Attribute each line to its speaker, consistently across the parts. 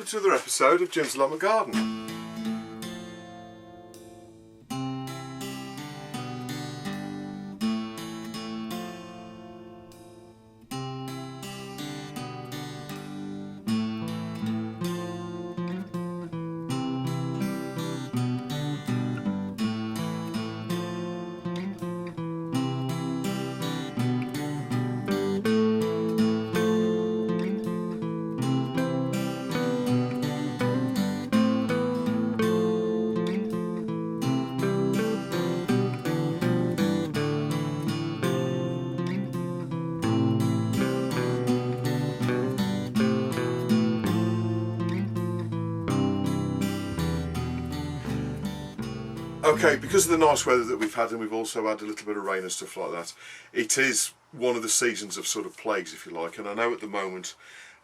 Speaker 1: welcome to another episode of Jim's Allotment Garden. Okay, because of the nice weather that we've had, and we've also had a little bit of rain and stuff like that, it is one of the seasons of sort of plagues, if you like. And I know at the moment,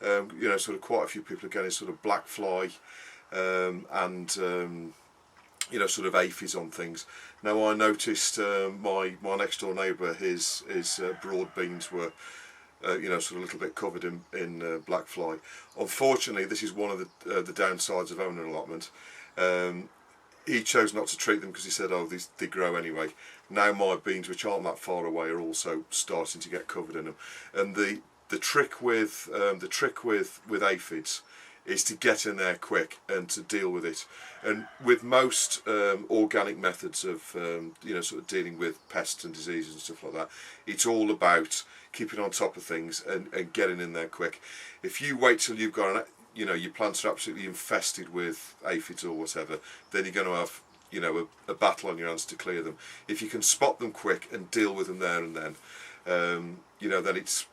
Speaker 1: you know, sort of quite a few people are getting sort of black fly and you know, sort of aphids on things. Now I noticed my next door neighbour, his broad beans were you know, sort of a little bit covered in black fly. Unfortunately, this is one of the downsides of owning an allotment. He chose not to treat them because he said, oh, they grow anyway. Now my beans, which aren't that far away, are also starting to get covered in them. And the trick with aphids is to get in there quick and to deal with it. And with most organic methods of you know, sort of dealing with pests and diseases and stuff like that, it's all about keeping on top of things and getting in there quick. If you wait till you've got you know, your plants are absolutely infested with aphids or whatever, then you're going to have, you know, a battle on your hands to clear them. If you can spot them quick and deal with them there and then, you know, then it's,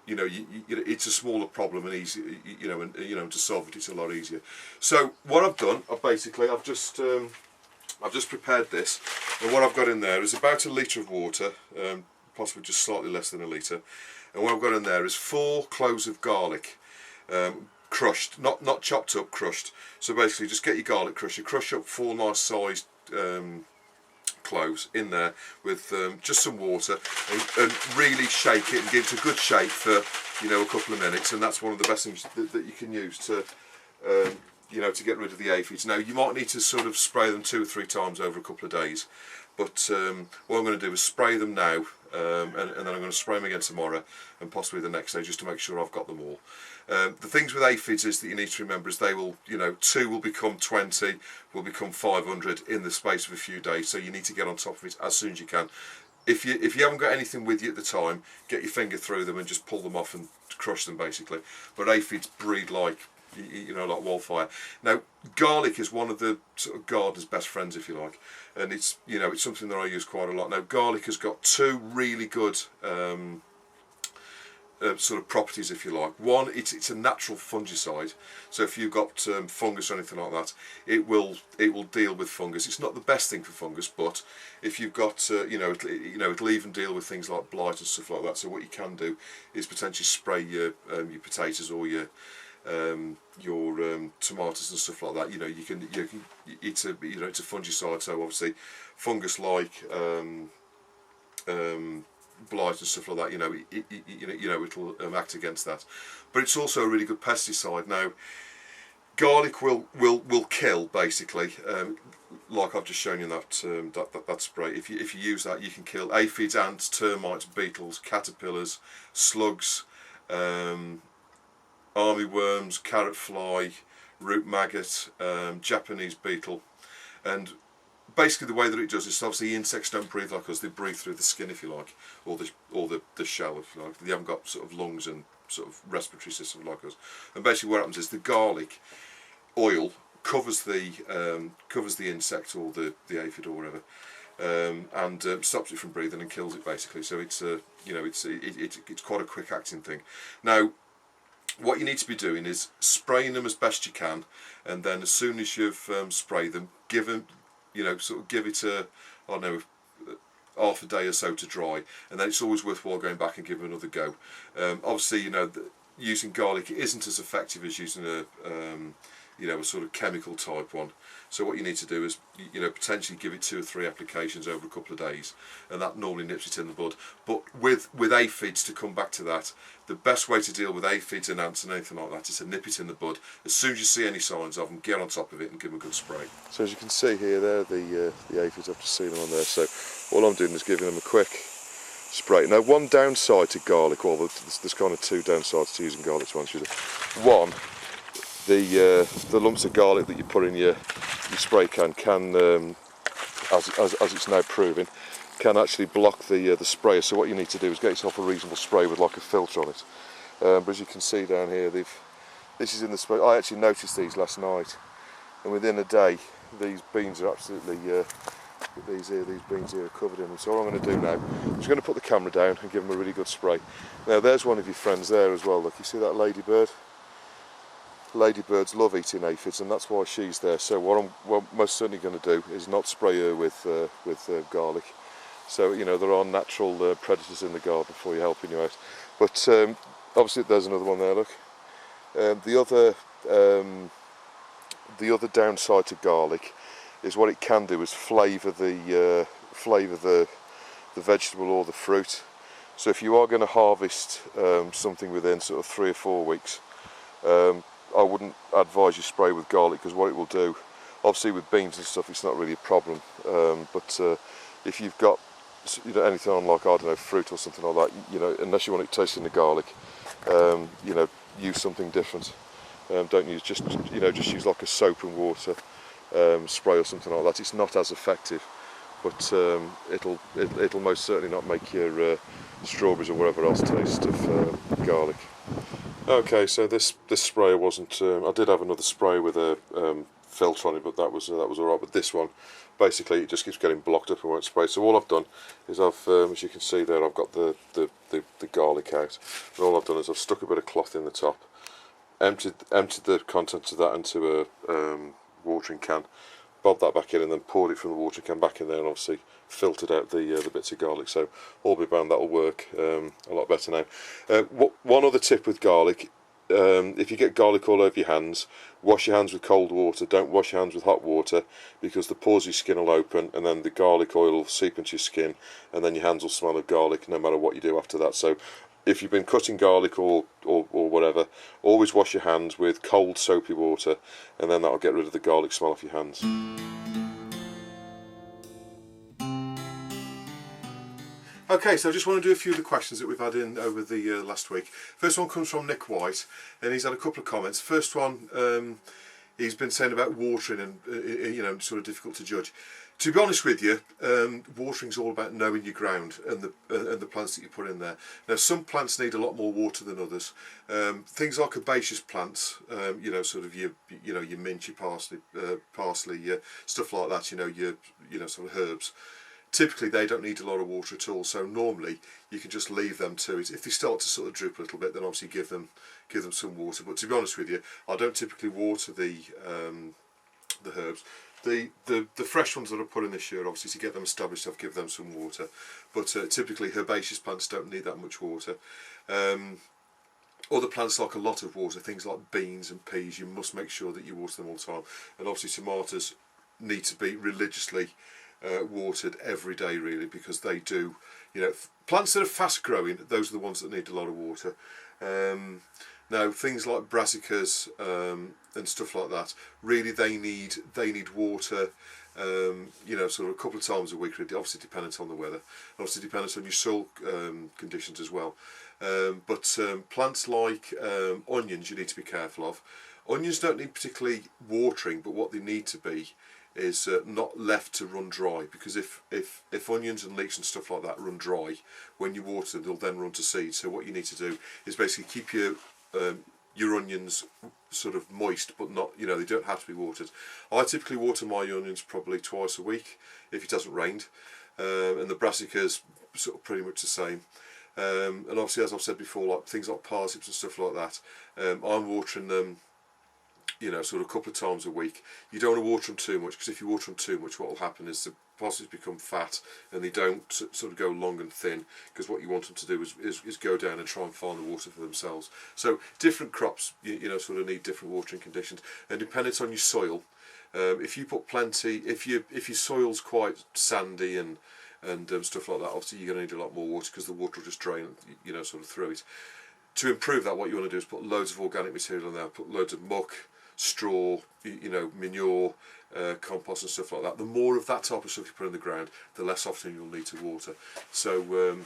Speaker 1: you know, it's a smaller problem and easy, you know, and you know, to solve it, it's a lot easier. So what I've done, I've just prepared this, and what I've got in there is about 1 litre of water, possibly just slightly less than 1 litre, and what I've got in there is 4 cloves of garlic. Crushed, not chopped up, crushed. So basically just get your garlic crusher, crush up 4 nice sized cloves in there with just some water and really shake it and give it a good shake for, you know, a couple of minutes. And that's one of the best things that you can use to you know, to get rid of the aphids. Now you might need to sort of spray them 2 or 3 times over a couple of days, but what I'm going to do is spray them now and then I'm going to spray them again tomorrow and possibly the next day, just to make sure I've got them all. The things with aphids is that you need to remember is they will, you know, 2 will become 20, will become 500 in the space of a few days, so you need to get on top of it as soon as you can. If you haven't got anything with you at the time, get your finger through them and just pull them off and crush them basically. But aphids breed like, you know, like wildfire. Now garlic is one of the sort of gardener's best friends, if you like, and it's, you know, it's something that I use quite a lot. Now garlic has got 2 really good sort of properties, if you like. One, it's a natural fungicide, so if you've got fungus or anything like that, it will deal with fungus. It's not the best thing for fungus, but if you've got you know, it'll even deal with things like blight and stuff like that. So what you can do is potentially spray your potatoes or your tomatoes and stuff like that. You know, you can it's a, you know, it's a fungicide, so obviously fungus like blight and stuff like that, you know, it'll act against that. But it's also a really good pesticide. Now garlic will kill basically, like I've just shown you in that spray. If you use that, you can kill aphids, ants, termites, beetles, caterpillars, slugs, armyworms, carrot fly, root maggot, Japanese beetle. And basically the way that it does is, obviously insects don't breathe like us, they breathe through the skin, if you like, or the shell, if you like. They haven't got sort of lungs and sort of respiratory system like us. And basically what happens is the garlic oil covers the insect or the aphid or whatever, and stops it from breathing and kills it basically. So it's you know, it's quite a quick acting thing. Now what you need to be doing is spraying them as best you can, and then as soon as you've sprayed them, give them, you know, sort of give it a, I don't know, half a day or so to dry, and then it's always worthwhile going back and giving another go. Obviously, you know, using garlic isn't as effective as using a you know, a sort of chemical type one, So what you need to do is, you know, potentially give it 2 or 3 applications over a couple of days, and that normally nips it in the bud. But with aphids, to come back to that, the best way to deal with aphids and ants and anything like that is to nip it in the bud. As soon as you see any signs of them, get on top of it and give them a good spray. So as you can see here, there the aphids, I've just seen them on there. So all I'm doing is giving them a quick spray. Now, one downside to garlic, well, there's kind of 2 downsides to using garlic, to answer you. One, the lumps of garlic that you put in your spray can as it's now proving, can actually block the sprayer. So what you need to do is get yourself a reasonable spray with like a filter on it. But as you can see down here, this is in the spray. I actually noticed these last night, and within a day, these beans are absolutely these beans here are covered in them. So what I'm going to do now, I'm just going to put the camera down and give them a really good spray. Now there's one of your friends there as well. Look, you see that ladybird? Ladybirds love eating aphids, and that's why she's there. So what I'm most certainly going to do is not spray her with garlic. So, you know, there are natural predators in the garden for you, helping you out. But obviously there's another one there, look. The other downside to garlic is what it can do is flavour the vegetable or the fruit. So if you are going to harvest something within sort of 3 or 4 weeks, I wouldn't advise you spray with garlic, because what it will do, obviously with beans and stuff, it's not really a problem. But if you've got, you know, anything on, like, I don't know, fruit or something like that, you know, unless you want it tasting the garlic, you know, use something different. Don't use just use like a soap and water spray or something like that. It's not as effective, but it'll most certainly not make your strawberries or whatever else taste of garlic. Okay, so this sprayer wasn't. I did have another spray with a filter on it, but that was alright. But this one, basically, it just keeps getting blocked up and won't spray. So all I've done is as you can see there, I've got the garlic out, and all I've done is I've stuck a bit of cloth in the top, emptied the contents of that into a watering can, bobbed that back in, and then poured it from the watering can back in there, and obviously filtered out the bits of garlic. So all be bound, that'll work a lot better now. One other tip with garlic: if you get garlic all over your hands, wash your hands with cold water. Don't wash your hands with hot water, because the pores of your skin will open, and then the garlic oil will seep into your skin, and then your hands will smell of garlic no matter what you do after that. So if you've been cutting garlic or whatever, always wash your hands with cold soapy water, and then that'll get rid of the garlic smell off your hands. Okay, so I just want to do a few of the questions that we've had in over the last week. First one comes from Nick White, and he's had a couple of comments. First one, he's been saying about watering and you know, sort of difficult to judge. To be honest with you, watering's all about knowing your ground and the plants that you put in there. Now, some plants need a lot more water than others. Things like herbaceous plants, you know, sort of your mint, your parsley, stuff like that. You know, your sort of herbs. Typically they don't need a lot of water at all, so normally you can just leave them to it. If they start to sort of drip a little bit, then obviously give them some water. But to be honest with you, I don't typically water the herbs. The fresh ones that I put in this year, obviously to get them established, I've given them some water. But typically herbaceous plants don't need that much water. Other plants like a lot of water, things like beans and peas, you must make sure that you water them all the time. And obviously tomatoes need to be religiously watered every day, really, because they do, you know, plants that are fast growing, those are the ones that need a lot of water. Now things like brassicas and stuff like that, really they need water, you know, sort of a couple of times a week, really, obviously dependent on the weather, obviously dependent on your soil conditions as well. But plants like onions, you need to be careful of. Onions don't need particularly watering, but what they need to be is not left to run dry, because if onions and leeks and stuff like that run dry, when you water they'll then run to seed. So what you need to do is basically keep your onions sort of moist, but not, you know, they don't have to be watered. I typically water my onions probably twice a week if it hasn't rained, and the brassicas sort of pretty much the same. And obviously, as I've said before, like things like parsnips and stuff like that, I'm watering them, you know, sort of a couple of times a week. You don't want to water them too much, because if you water them too much, what will happen is the parsnips become fat and they don't sort of go long and thin, because what you want them to do is go down and try and find the water for themselves. So different crops, you know, sort of need different watering conditions, and depending on your soil, If you put plenty, if your soil's quite sandy and stuff like that, obviously you're going to need a lot more water because the water will just drain, you know, sort of through it. To improve that, what you want to do is put loads of organic material in there, put loads of muck, straw, you know, manure, compost and stuff like that. The more of that type of stuff you put in the ground, the less often you'll need to water. So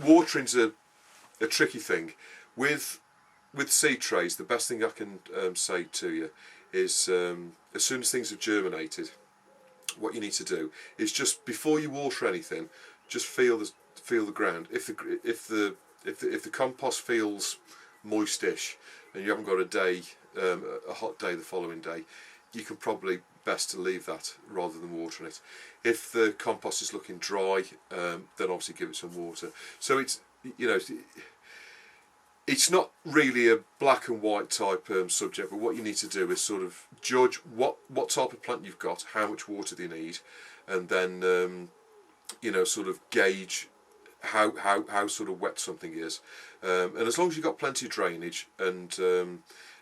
Speaker 1: watering's a tricky thing. With seed trays, the best thing I can say to you is as soon as things have germinated, what you need to do is just before you water anything, just feel the ground. If the compost feels moistish and you haven't got a hot day the following day, you can probably best to leave that rather than watering it. If the compost is looking dry, then obviously give it some water. So it's, you know, it's not really a black and white type subject, but what you need to do is sort of judge what type of plant you've got, how much water they need, and then you know, sort of gauge how sort of wet something is. And as long as you've got plenty of drainage and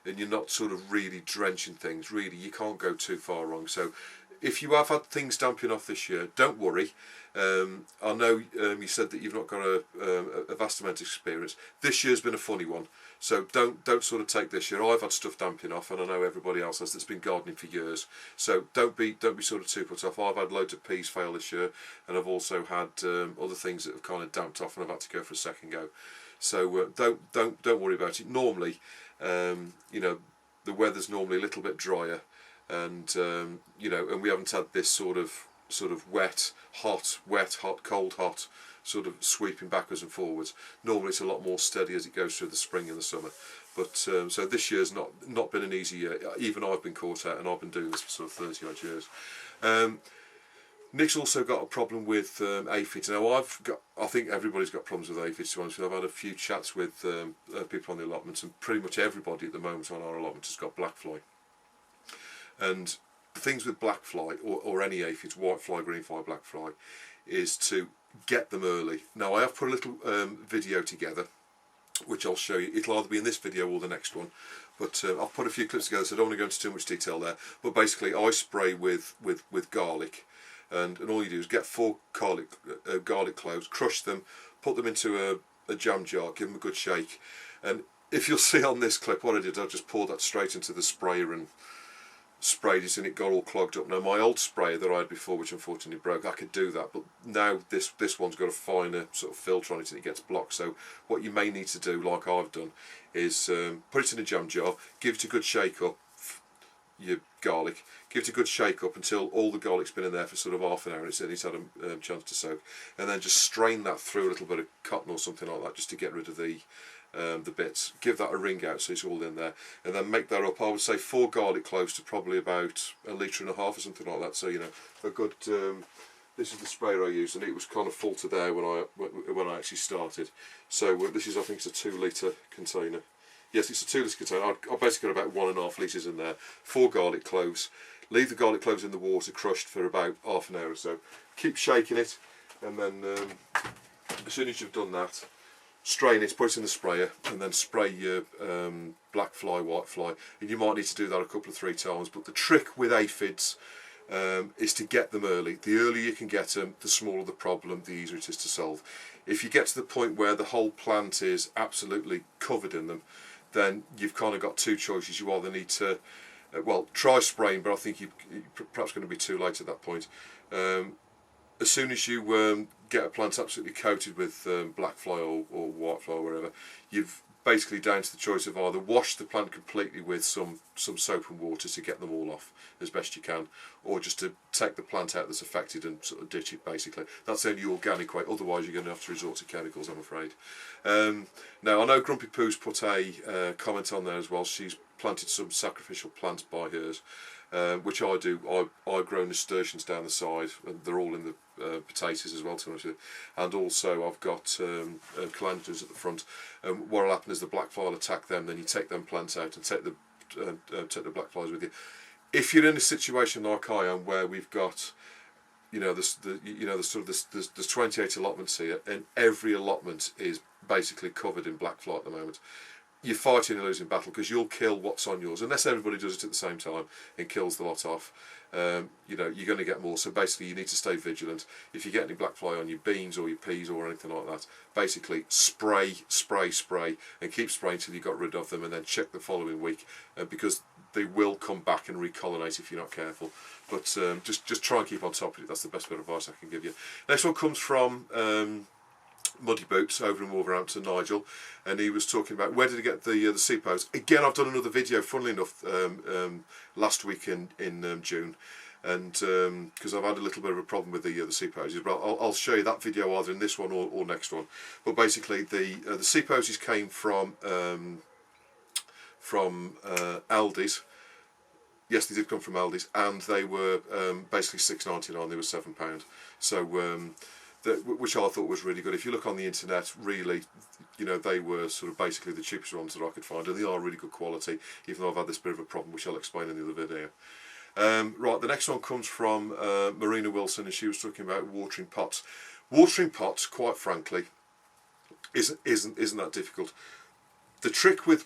Speaker 1: you're not sort of really drenching things, really you can't go too far wrong. So if you have had things damping off this year, don't worry. I know you said that you've not got a vast amount of experience. This year's been a funny one, so don't sort of take this year. I've had stuff damping off, and I know everybody else has that's been gardening for years. So don't be sort of too put off. I've had loads of peas fail this year, and I've also had other things that have kind of damped off, and I've had to go for a second go. So don't worry about it. Normally, you know, the weather's normally a little bit drier, and you know, and we haven't had this sort of wet, hot, cold, hot, sort of sweeping backwards and forwards. Normally it's a lot more steady as it goes through the spring and the summer. But so this year's not been an easy year. Even I've been caught out, and I've been doing this for sort of 30 odd years. Nick's also got a problem with aphids. Now I think everybody's got problems with aphids, to be honest with you. I've had a few chats with people on the allotment, and pretty much everybody at the moment on our allotment has got black fly. And the things with black fly, or any aphids, white fly, green fly, black fly, is to get them early. Now I have put a little video together, which I'll show you. It'll either be in this video or the next one, but I've put a few clips together, so I don't want to go into too much detail there. But basically I spray with garlic, and all you do is get 4 garlic cloves, crush them, put them into a jam jar, give them a good shake, and if you'll see on this clip what I did, I just poured that straight into the sprayer and sprayed it, and it got all clogged up. Now my old sprayer that I had before, which unfortunately broke, I could do that, but now this one's got a finer sort of filter on it and it gets blocked. So what you may need to do, like I've done, is put it in a jam jar, give it a good shake up, your garlic, give it a good shake up until all the garlic's been in there for sort of half an hour, it's had a chance to soak, and then just strain that through a little bit of cotton or something like that, just to get rid of the bits. Give that a wring out so it's all in there, and then make that up. I would say 4 garlic cloves to probably about 1.5 litres or something like that. So you know, a good. This is the sprayer I used, and it was kind of full to there when I actually started. So this is, I think it's a 2 litre container. Yes, it's a 2 litre container. I basically got about 1.5 litres in there. 4 garlic cloves. Leave the garlic cloves in the water crushed for about half an hour or so. Keep shaking it, and then as soon as you've done that, strain it, put it in the sprayer, and then spray your black fly, white fly. And you might need to do that a couple of 3 times. But the trick with aphids is to get them early. The earlier you can get them, the smaller the problem, the easier it is to solve. If you get to the point where the whole plant is absolutely covered in them, then you've kind of got 2 choices. You either need to, well, try spraying, but I think you're perhaps going to be too late at that point. As soon as you get a plant absolutely coated with black fly or white fly or whatever, you've basically down to the choice of either wash the plant completely with some soap and water to get them all off as best you can, or just to take the plant out that's affected and sort of ditch it basically. That's the only organic way, otherwise you're going to have to resort to chemicals, I'm afraid. Now I know Grumpy Poo's put a comment on there as well. She's planted some sacrificial plants by hers, which I do. I grow nasturtiums down the side, and they're all in the potatoes as well, to be honest with you. And also I've got calendula's at the front. What will happen is the black fly will attack them, then you take them plants out and take the black flies with you. If you're in a situation like I am, where we've got, there's 28 allotments here, and every allotment is basically covered in black fly at the moment. you're fighting a losing battle, because you'll kill what's on yours unless everybody does it at the same time and kills the lot off. You know, you're going to get more. So basically, you need to stay vigilant. If you get any black fly on your beans or your peas or anything like that, basically spray, and keep spraying until you got rid of them, and then check the following week, because they will come back and recolonate if you're not careful. But just try and keep on top of it. That's the best bit of advice I can give you. Next one comes from Muddy Boots over in Wolverhampton, Nigel, and he was talking about where did he get the seep hose. Again, I've done another video, funnily enough, last week in June, and because I've had a little bit of a problem with the seep hoses, but I'll show you that video either in this one or next one. But basically, the seep hoses came from Aldi's. Yes, they did come from Aldi's, and they were basically £6.99. They were £7. So. Which I thought was really good. If you look on the internet, really, you know, they were sort of basically the cheapest ones that I could find, and they are really good quality, even though I've had this bit of a problem, which I'll explain in the other video. Right, the next one comes from Marina Wilson, and she was talking about watering pots. Watering pots, quite frankly, isn't that difficult. The trick with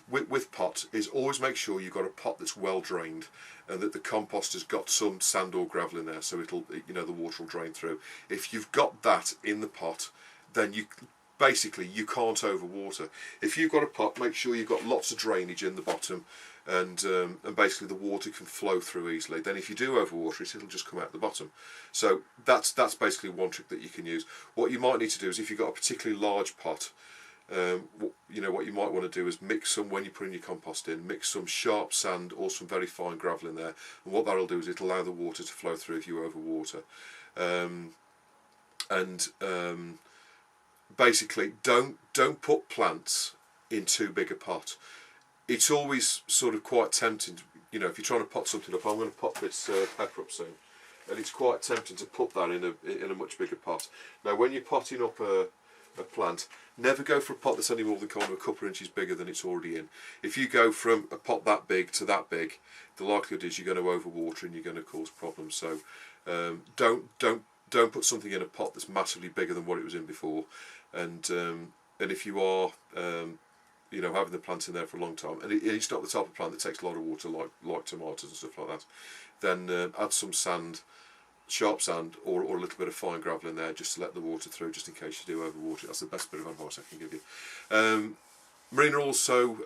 Speaker 1: pots is always make sure you've got a pot that's well drained, and that the compost has got some sand or gravel in there, so it'll, you know, the water will drain through. If you've got that in the pot, then you can't overwater. If you've got a pot, make sure you've got lots of drainage in the bottom, and basically the water can flow through easily. Then if you do overwater it, it'll just come out the bottom. So that's basically one trick that you can use. What you might need to do is, if you've got a particularly large pot, you know, what you might want to do is mix some, when you're putting your compost in, mix some sharp sand or some very fine gravel in there, and what that'll do is it'll allow the water to flow through if you overwater. Basically, don't put plants in too big a pot. It's always sort of quite tempting, you know, if you're trying to pot something up. I'm going to pot this pepper up soon, and it's quite tempting to put that in a much bigger pot. Now, when you're potting up a plant, never go for a pot that's any more than kind of a couple of inches bigger than it's already in. If you go from a pot that big to that big, the likelihood is you're going to overwater and you're going to cause problems. So don't put something in a pot that's massively bigger than what it was in before. And if you are you know, having the plant in there for a long time, and it's not the type of plant that takes a lot of water like tomatoes and stuff like that, then add some sand, sharp sand, or a little bit of fine gravel in there, just to let the water through, just in case you do overwater it. That's the best bit of advice I can give you. Marina also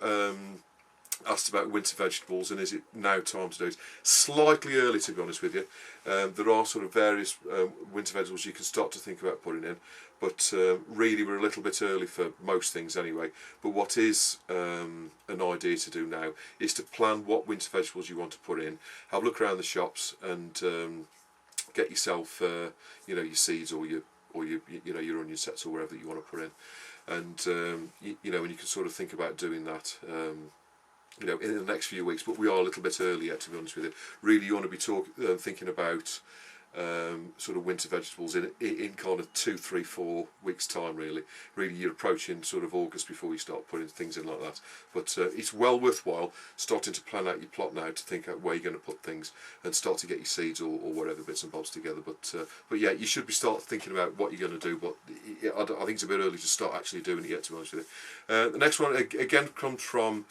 Speaker 1: asked about winter vegetables, and is it now time to do it? Slightly early, to be honest with you. There are sort of various winter vegetables you can start to think about putting in, but really we're a little bit early for most things anyway. But what is an idea to do now is to plan what winter vegetables you want to put in, have a look around the shops, and get yourself you know, your seeds or your you know, your onion sets or whatever that you want to put in, and you know, and you can sort of think about doing that you know, in the next few weeks. But we are a little bit early yet, to be honest with you. Really, you want to be thinking about sort of winter vegetables in kind of 2, 3, 4 weeks time. Really you're approaching sort of August before you start putting things in like that. But it's well worthwhile starting to plan out your plot now, to think out where you're going to put things and start to get your seeds or whatever bits and bobs together. But yeah, you should be start thinking about what you're going to do, but I think it's a bit early to start actually doing it yet, to be honest with you. The next one again comes from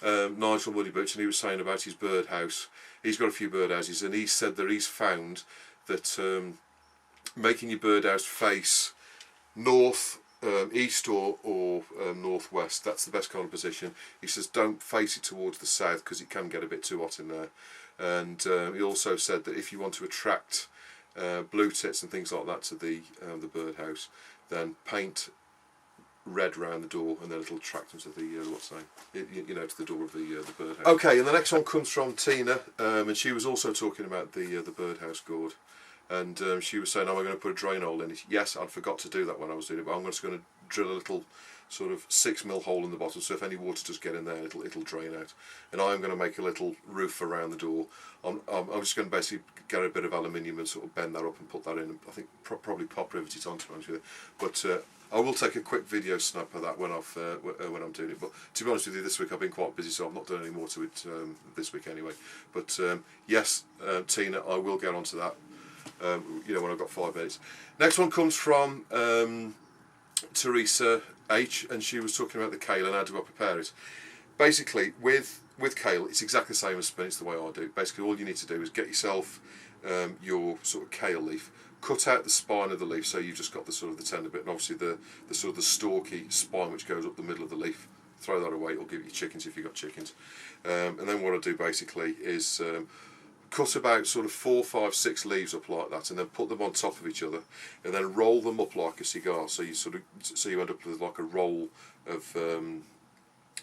Speaker 1: Nigel Muddy Boots, and he was saying about his birdhouse. He's got a few birdhouses, and he said that he's found that making your birdhouse face north, east or northwest, that's the best kind of position. He says don't face it towards the south, because it can get a bit too hot in there. And he also said that if you want to attract blue tits and things like that to the birdhouse, then paint red around the door, and then it'll attract them to the you know, to the door of the birdhouse. Okay, and the next one comes from Tina, and she was also talking about the birdhouse gourd, and she was saying, "Am I going to put a drain hole in it?" Yes, I'd forgot to do that when I was doing it, but I'm just going to drill a little sort of 6mm hole in the bottom, so if any water does get in there, it'll drain out. And I'm going to make a little roof around the door. I'm just going to basically get a bit of aluminium and sort of bend that up and put that in, and I think probably pop rivet it on, to be honest with you. But I will take a quick video snap of that when I'm doing it. But to be honest with you, this week I've been quite busy, so I've not done any more to it this week anyway. But yes, Tina, I will get onto that. You know, when I've got 5 minutes. Next one comes from Teresa H, and she was talking about the kale and how do I prepare it. basically with kale, it's exactly the same as spinach the way I do. Basically, all you need to do is get yourself your sort of kale leaf, cut out the spine of the leaf, so you've just got the sort of the tender bit, and obviously the sort of the stalky spine which goes up the middle of the leaf. Throw that away, or give it your chickens if you've got chickens. And then what I do basically is cut about sort of 4, 5, 6 leaves up like that, and then put them on top of each other, and then roll them up like a cigar. So you end up with like a roll of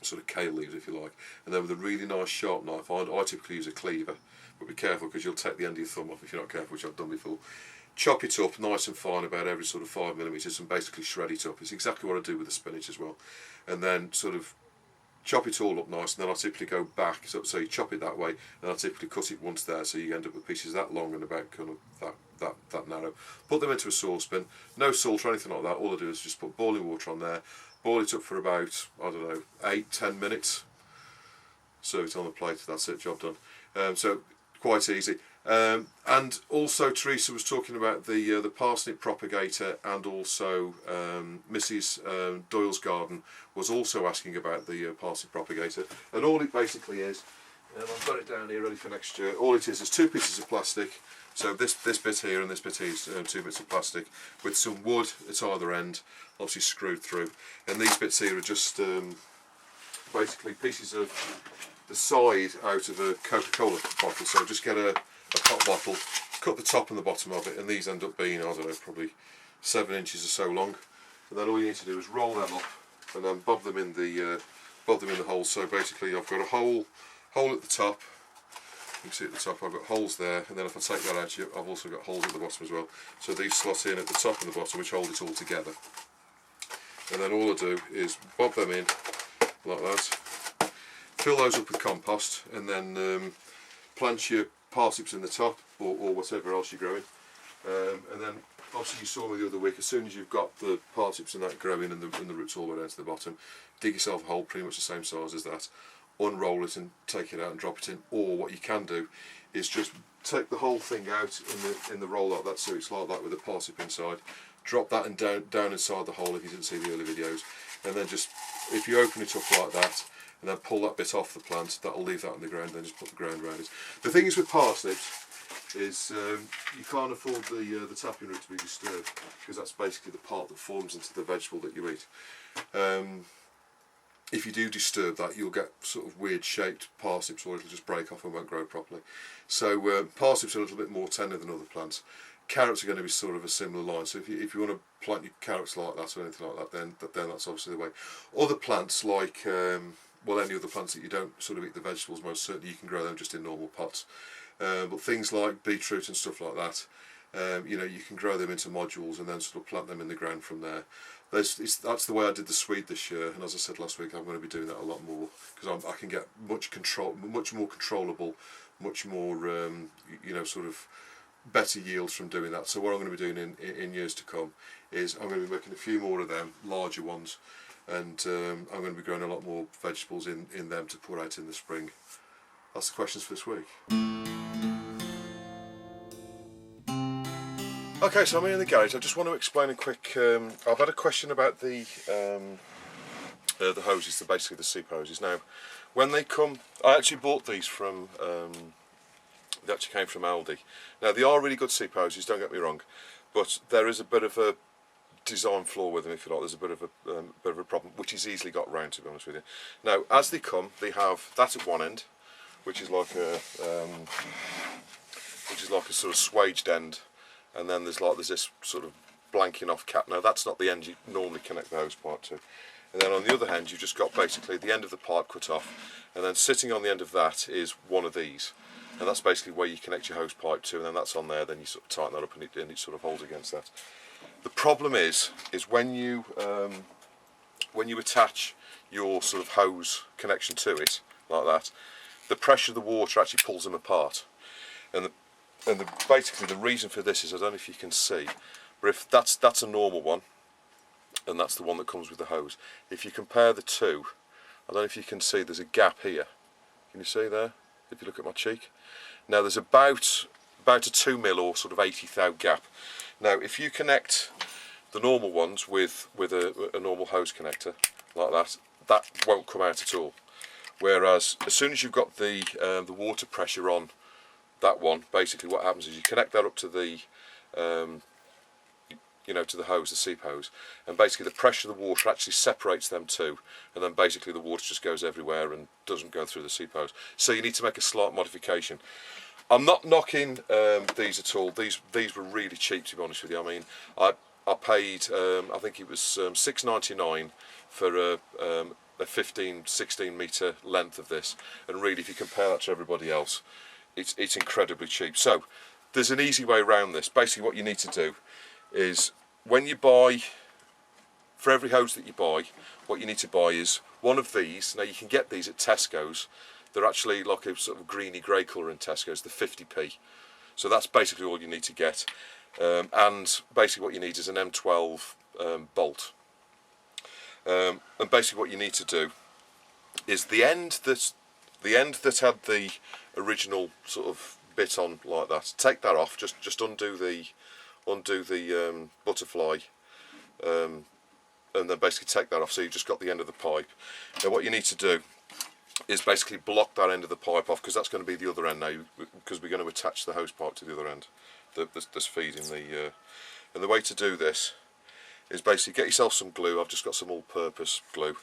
Speaker 1: sort of kale leaves, if you like. And then with a really nice sharp knife, I typically use a cleaver, but be careful because you'll take the end of your thumb off if you're not careful, which I've done before. Chop it up nice and fine, about every sort of 5mm, and basically shred it up. It's exactly what I do with the spinach as well. And then sort of chop it all up nice, and then I typically go back, so you chop it that way, and I typically cut it once there, so you end up with pieces that long and about kind of that narrow. Put them into a saucepan, no salt or anything like that. All I do is just put boiling water on there, boil it up for about, I don't know, 8-10 minutes, serve it on the plate, that's it, job done. So quite easy. And also Teresa was talking about the parsnip propagator, and also Mrs. Doyle's garden was also asking about the parsnip propagator. And all it basically is, and I've got it down here ready for next year, all it is 2 pieces of plastic. So this bit here and this bit here is 2 bits of plastic with some wood at either end, obviously screwed through. And these bits here are just basically pieces of the side out of a Coca-Cola bottle. So just get a hot bottle, cut the top and the bottom of it, and these end up being, I don't know, probably 7 inches or so long. And then all you need to do is roll them up and then bob them in the hole. So basically I've got a hole at the top. You can see at the top I've got holes there, and then if I take that out, I've also got holes at the bottom as well. So these slot in at the top and the bottom, which hold it all together. And then all I do is bob them in like that, fill those up with compost, and then plant your parsnips in the top, or whatever else you're growing. And then obviously you saw me the other week, as soon as you've got the parsnips and that growing and the roots all the way down to the bottom, dig yourself a hole pretty much the same size as that, unroll it and take it out and drop it in. Or what you can do is just take the whole thing out in the roll like that, so it's like that with the parsnip inside, drop that and down inside the hole if you didn't see the early videos, and then just, if you open it up like that and then pull that bit off the plant, that'll leave that on the ground, then just put the ground around it. The thing is with parsnips is you can't afford the tapping root to be disturbed, because that's basically the part that forms into the vegetable that you eat. If you do disturb that, you'll get sort of weird shaped parsnips, or it'll just break off and won't grow properly. So parsnips are a little bit more tender than other plants. Carrots are going to be sort of a similar line. So if you want to plant your carrots like that or anything like that, then that's obviously the way. Other plants like well, any other plants that you don't sort of eat the vegetables, most certainly you can grow them just in normal pots. But things like beetroot and stuff like that, you know, you can grow them into modules and then sort of plant them in the ground from there. That's the way I did the swede this year, and as I said last week, I'm going to be doing that a lot more, because I can get much more controllable, much more you know, sort of better yields from doing that. So what I'm going to be doing in years to come is I'm going to be making a few more of them, larger ones, and I'm going to be growing a lot more vegetables in them to put out in the spring. That's the questions for this week. Okay, so I'm here in the garage. I just want to explain a quick. I've had a question about the hoses, basically the seep hoses. Now, when they come, I actually bought these from. They actually came from Aldi. Now they are really good seep hoses. Don't get me wrong, but there is a bit of a design flaw with them, if you like. There's a bit of a problem, which is easily got round, to be honest with you. Now, as they come, they have that at one end, which is like a sort of swaged end. And then there's this sort of blanking off cap. Now that's not the end you normally connect the hose pipe to. And then on the other hand, you've just got basically the end of the pipe cut off, and then sitting on the end of that is one of these, and that's basically where you connect your hose pipe to. And then that's on there. Then you sort of tighten that up, and it sort of holds against that. The problem is when you attach your sort of hose connection to it like that, the pressure of the water actually pulls them apart, and basically the reason for this is, I don't know if you can see, but if that's a normal one, and that's the one that comes with the hose. If you compare the two, I don't know if you can see, there's a gap here. Can you see there? If you look at my cheek. Now there's about a 2 mil or sort of 1/80 thou gap. Now if you connect the normal ones with a normal hose connector like that, that won't come out at all.
Speaker 2: Whereas as soon as you've got the water pressure on that one, basically what happens is you connect that up to the to the hose, the seep hose, and basically the pressure of the water actually separates them two, and then basically the water just goes everywhere and doesn't go through the seep hose. So you need to make a slight modification. I'm not knocking these at all. These were really cheap, to be honest with you. I mean, I paid I think it was $6.99 for a 15-16 metre length of this, and really if you compare that to everybody else, it's incredibly cheap. So there's an easy way around this. Basically what you need to do is, when you buy, for every hose that you buy, what you need to buy is one of these. Now you can get these at Tesco's. They're actually like a sort of greeny grey colour in Tesco's, the 50p. So that's basically all you need to get. And basically what you need is an M12 bolt. And basically what you need to do is the end that had the original sort of bit on like that, take that off, just undo the butterfly, and then basically take that off, so you've just got the end of the pipe. Now what you need to do is basically block that end of the pipe off, because that's going to be the other end now, because we're going to attach the hose pipe to the other end that's feeding the and the way to do this is basically get yourself some glue. I've just got some all-purpose glue,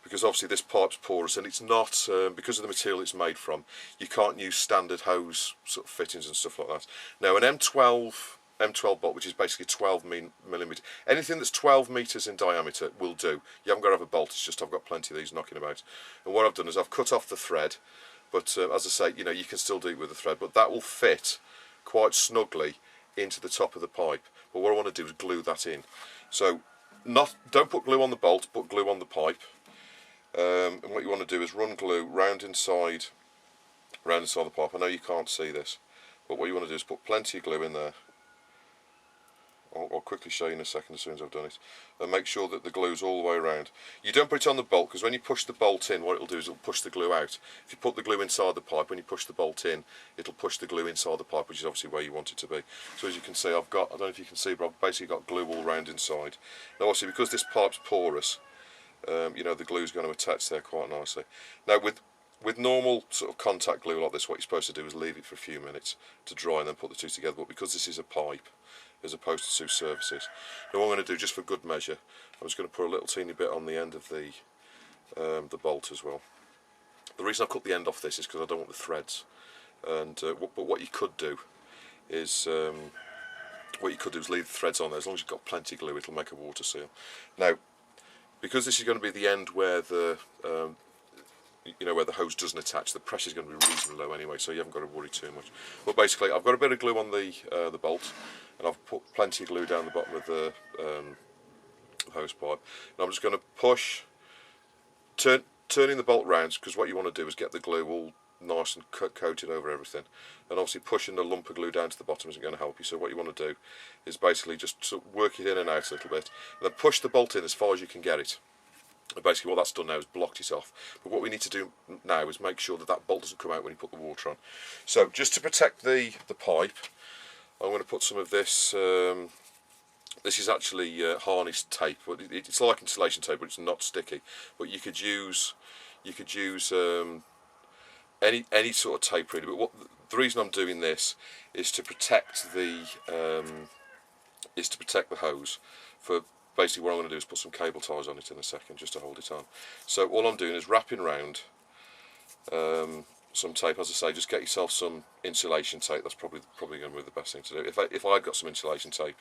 Speaker 2: because obviously this pipe's porous, and it's not, because of the material it's made from, you can't use standard hose sort of fittings and stuff like that. Now an M12 bolt, which is basically 12 millimetre, anything that's 12 metres in diameter will do. You haven't got to have a bolt, it's just I've got plenty of these knocking about. And what I've done is I've cut off the thread, but as I say, you can still do it with the thread, but that will fit quite snugly into the top of the pipe. But what I want to do is glue that in. So don't put glue on the bolt, put glue on the pipe. And what you want to do is run glue round inside the pipe. I know you can't see this, but what you want to do is put plenty of glue in there. I'll quickly show you in a second as soon as I've done it. And make sure that the glue's all the way around. You don't put it on the bolt, because when you push the bolt in, what it'll do is it'll push the glue out. If you put the glue inside the pipe, when you push the bolt in, it'll push the glue inside the pipe, which is obviously where you want it to be. So as you can see, I don't know if you can see, but I've basically got glue all around inside. Now obviously, because this pipe's porous, the glue's going to attach there quite nicely. Now with normal sort of contact glue like this, what you're supposed to do is leave it for a few minutes to dry and then put the two together. But because this is a pipe, as opposed to two surfaces, now what I'm going to do, just for good measure, I'm just going to put a little teeny bit on the end of the bolt as well. The reason I cut the end off this is because I don't want the threads. And but what you could do is leave the threads on there. As long as you've got plenty of glue, it'll make a water seal. Now, because this is going to be the end where the where the hose doesn't attach, the pressure is going to be reasonably low anyway, so you haven't got to worry too much. But basically, I've got a bit of glue on the bolt, and I've put plenty of glue down the bottom of the hose pipe. And I'm just going to push, turning the bolt round, because what you want to do is get the glue all nice and coated over everything. And obviously, pushing the lump of glue down to the bottom isn't going to help you. So what you want to do is basically just sort of work it in and out a little bit, and then push the bolt in as far as you can get it. And basically what that's done now is blocked it off. But what we need to do now is make sure that that bolt doesn't come out when you put the water on. So just to protect the pipe, I'm going to put some of this, this is actually harness tape, but it's like insulation tape, but it's not sticky. But you could use any sort of tape really. But the reason I'm doing this is to protect the hose. For basically what I'm going to do is put some cable ties on it in a second, just to hold it on. So all I'm doing is wrapping round some tape. As I say, just get yourself some insulation tape. That's probably going to be the best thing to do. If I'd got some insulation tape,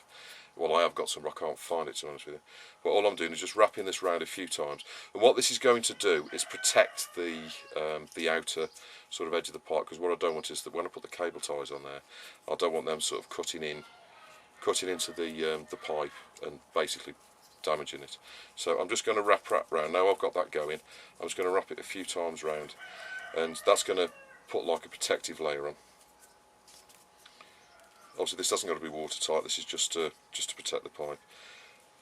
Speaker 2: well, I have got some, but I can't find it, to be honest with you. But all I'm doing is just wrapping this round a few times. And what this is going to do is protect the outer sort of edge of the pipe, because what I don't want is that when I put the cable ties on there, I don't want them sort of cutting into the pipe and basically damaging it. So I'm just going to wrap round. Now I've got that going, I'm just going to wrap it a few times round, and that's going to put like a protective layer on. Obviously this doesn't got to be watertight, this is just to protect the pipe.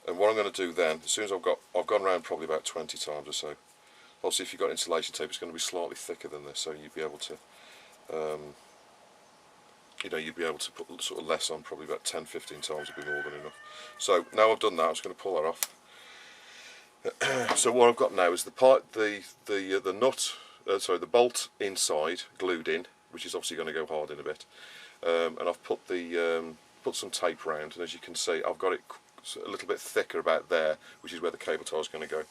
Speaker 2: And what I'm going to do then, as soon as I've gone around probably about 20 times or so. Obviously if you've got insulation tape, it's going to be slightly thicker than this, so you'd be able to you'd be able to put sort of less on, probably about 10-15 times would be more than enough. So now I've done that, I'm just going to pull that off. So what I've got now is the pipe, the nut the bolt inside, glued in, which is obviously going to go hard in a bit, and I've put put some tape around, and as you can see I've got it a little bit thicker about there, which is where the cable tie is going to go.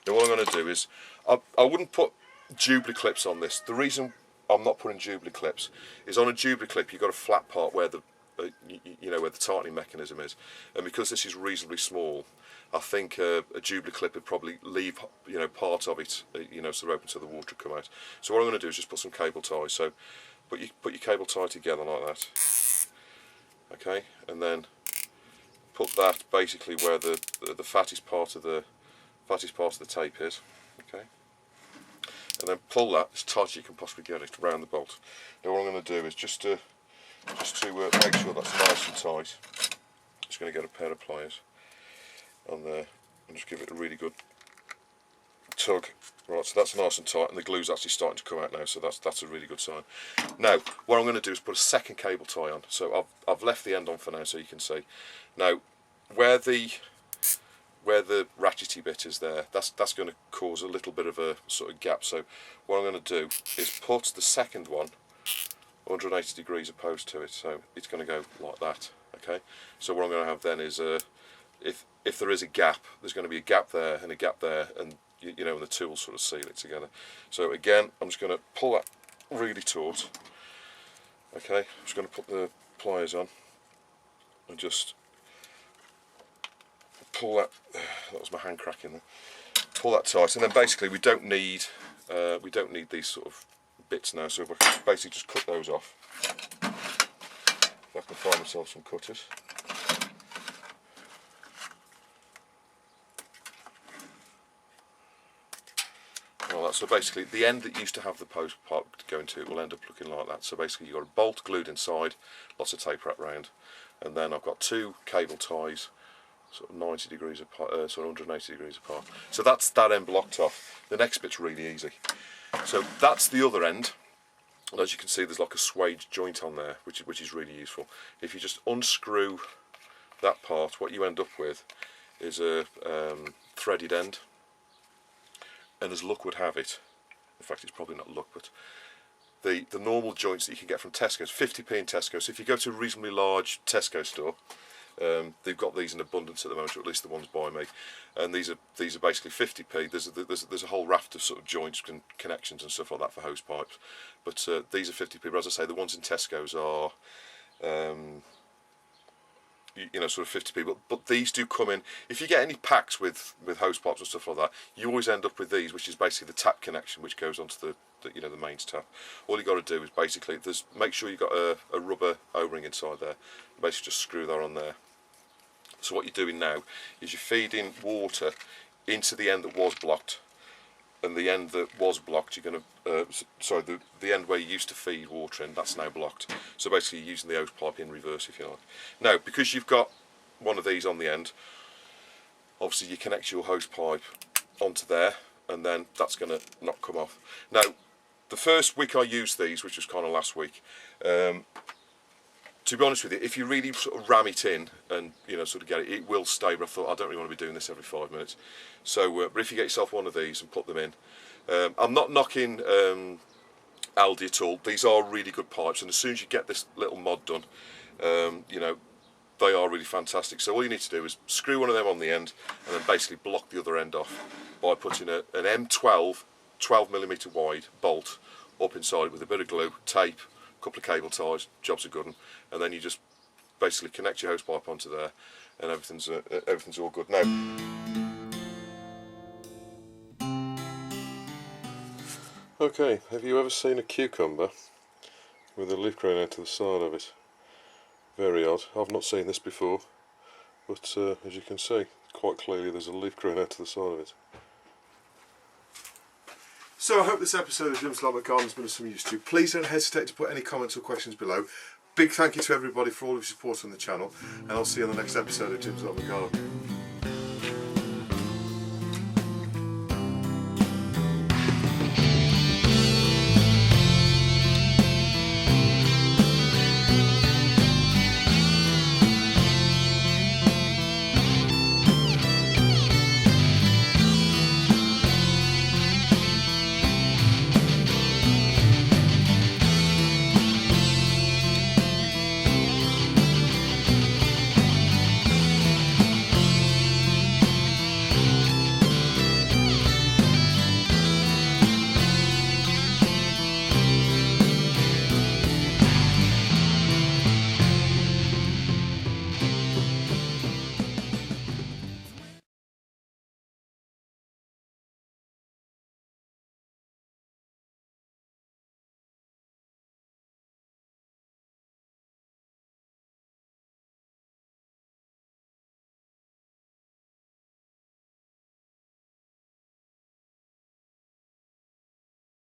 Speaker 2: Now what I'm going to do is, I wouldn't put Jubilee clips on this. The reason I'm not putting Jubilee clips is on a Jubilee clip you've got a flat part where the where the tightening mechanism is, and because this is reasonably small, I think a Jubilee clip would probably leave part of it sort of open so the water would come out. So what I'm going to do is just put some cable ties. So put your cable tie together like that, okay, and then put that basically where the fattest part of the tape is, okay, and then pull that as tight as you can possibly get it around the bolt. Now what I'm going to do is just to make sure that's nice and tight, I'm just going to get a pair of pliers on there and just give it a really good tug. Right, so that's nice and tight, and the glue's actually starting to come out now, so that's a really good sign. Now what I'm going to do is put a second cable tie on. So I've left the end on for now so you can see. Now where the ratchety bit is there, that's going to cause a little bit of a sort of gap. So what I'm going to do is put the second one 180 degrees opposed to it, so it's going to go like that, okay. So what I'm going to have then is if there is a gap, there's going to be a gap there and a gap there, and and the two will sort of seal it together. So again, I'm just going to pull that really taut, okay. I'm just going to put the pliers on and just pull that. That was my hand cracking there. Pull that tight, and then basically we don't need these sort of bits now. So if I can basically just cut those off, if I can find myself some cutters. So basically the end that used to have the post part going to it will end up looking like that. So basically you've got a bolt glued inside, lots of tape wrapped around, and then I've got two cable ties sort of 90 degrees apart, sort of 180 degrees apart. So that's that end blocked off. The next bit's really easy. So that's the other end, and as you can see there's like a swage joint on there, which is really useful. If you just unscrew that part, what you end up with is a threaded end. And as luck would have it, in fact it's probably not luck, but the normal joints that you can get from Tesco's, 50p in Tesco. So if you go to a reasonably large Tesco store, they've got these in abundance at the moment, or at least the ones by me. And these are basically 50p. There's a whole raft of sort of joints and connections and stuff like that for hose pipes. But these are 50p. But as I say, the ones in Tesco's are sort of 50p, but these do come in. If you get any packs with hose pipes and stuff like that, you always end up with these, which is basically the tap connection which goes onto the mains tap. All you got to do is basically make sure you've got a rubber O-ring inside there. Basically just screw that on there. So what you're doing now is you're feeding water into the end that was blocked, and the end that was blocked, you're going to, the end where you used to feed water in, that's now blocked. So basically you're using the hose pipe in reverse, if you like. Now, because you've got one of these on the end, obviously you connect your hose pipe onto there, and then that's going to not come off. Now, the first week I used these, which was kind of last week, to be honest with you, if you really sort of ram it in and sort of get it, it will stay. But I thought I don't really want to be doing this every 5 minutes. So, but if you get yourself one of these and put them in, I'm not knocking Aldi at all. These are really good pipes, and as soon as you get this little mod done, they are really fantastic. So all you need to do is screw one of them on the end, and then basically block the other end off by putting an M12 12mm wide bolt up inside it with a bit of glue, tape, a couple of cable ties, job's a good one, and then you just basically connect your hose pipe onto there, and everything's all good. Now, okay, have you ever seen a cucumber with a leaf growing out to the side of it? Very odd. I've not seen this before, but as you can see, quite clearly there's a leaf growing out to the side of it. So I hope this episode of Jim's Allotment Garden has been of some use to you. Please don't hesitate to put any comments or questions below. Big thank you to everybody for all of your support on the channel, and I'll see you on the next episode of Jim's Allotment Garden.